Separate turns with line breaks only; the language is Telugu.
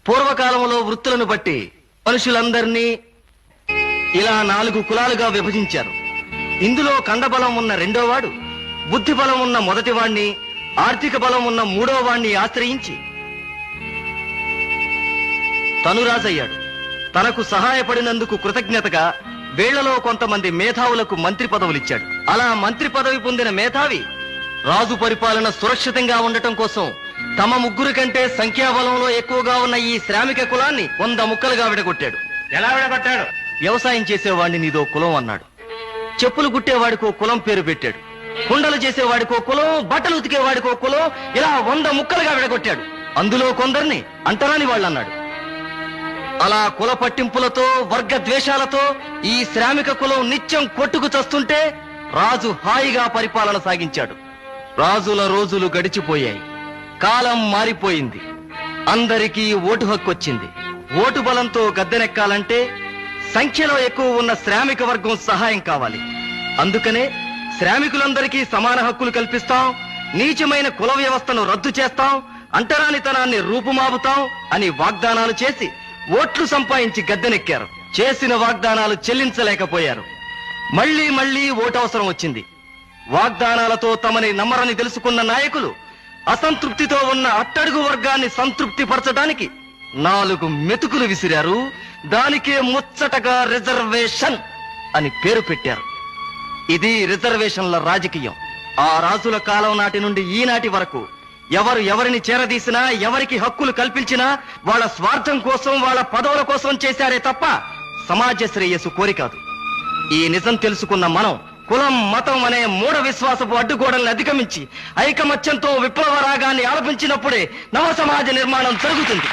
పూర్వకాలంలో వృత్తులను బట్టి మనుషులందరినీ ఇలా 4 కులాలుగా విభజించారు. ఇందులో కండబలం ఉన్న రెండోవాడు బుద్ధి బలం ఉన్న మొదటివాణ్ణి, ఆర్థిక బలం ఉన్న మూడోవాణ్ణి ఆశ్రయించి తను రాజయ్యాడు. తనకు సహాయపడినందుకు కృతజ్ఞతగా వీళ్లలో కొంతమంది మేధావులకు మంత్రి పదవులిచ్చాడు. అలా మంత్రి పదవి పొందిన మేధావి రాజు పరిపాలన సురక్షితంగా ఉండటం కోసం తమ 3 కంటే సంఖ్యాబలంలో ఎక్కువగా ఉన్న ఈ శ్రామిక కులాన్ని 100 ముక్కలుగా విడగొట్టాడు.
ఎలా విడగొట్టాడు?
వ్యవసాయం చేసేవాడిని నీదో కులం అన్నాడు. చెప్పులు కుట్టేవాడికో కులం పేరు పెట్టాడు. కుండలు చేసేవాడికో కులం, బట్టలు ఉతికేవాడికో కులం, ఇలా 100 ముక్కలుగా విడగొట్టాడు. అందులో కొందరిని అంటరాని వాళ్ళన్నాడు. అలా కుల పట్టింపులతో, వర్గ ద్వేషాలతో ఈ శ్రామిక కులం నిత్యం కొట్టుకు చస్తుంటే రాజు హాయిగా పరిపాలన సాగించాడు. రాజుల రోజులు గడిచిపోయాయి. కాలం మారిపోయింది. అందరికీ ఓటు హక్కు వచ్చింది. ఓటు బలంతో గద్దెనెక్కాలంటే సంఖ్యలో ఎక్కువ ఉన్న శ్రామిక వర్గం సహాయం కావాలి. అందుకనే శ్రామికులందరికీ సమాన హక్కులు కల్పిస్తాం, నీచమైన కుల వ్యవస్థను రద్దు చేస్తాం, అంటరానితనాన్ని రూపుమాపుతాం అని వాగ్దానాలు చేసి ఓట్లు సంపాదించి గద్దెనెక్కారు. చేసిన వాగ్దానాలు చెల్లించలేకపోయారు. మళ్లీ మళ్లీ ఓటవసరం వచ్చింది. వాగ్దానాలతో తమని నమ్మరని తెలుసుకున్న నాయకులు అసంతృప్తితో ఉన్న అట్టడుగు వర్గాన్ని సంతృప్తి పరచడానికి 4 మెతుకులు విసిరారు. దానికే ముచ్చటగా రిజర్వేషన్ అని పేరు పెట్టారు. ఇది రిజర్వేషన్ల రాజకీయం. ఆ రాజుల కాలం నాటి నుండి ఈనాటి వరకు ఎవరు ఎవరిని చేరదీసినా, ఎవరికి హక్కులు కల్పించినా వాళ్ళ స్వార్థం కోసం, వాళ్ళ పదవుల కోసం చేశారే తప్ప సమాజ శ్రేయస్సు కోరి కాదు. ఈ నిజం తెలుసుకున్న మనం కులం, మతం అనే మూఢ విశ్వాసపు అడ్డుగోడల్ని అధిగమించి ఐకమత్యంతో విప్లవ రాగాన్ని ఆలపించినప్పుడే నవ సమాజ నిర్మాణం జరుగుతుంది.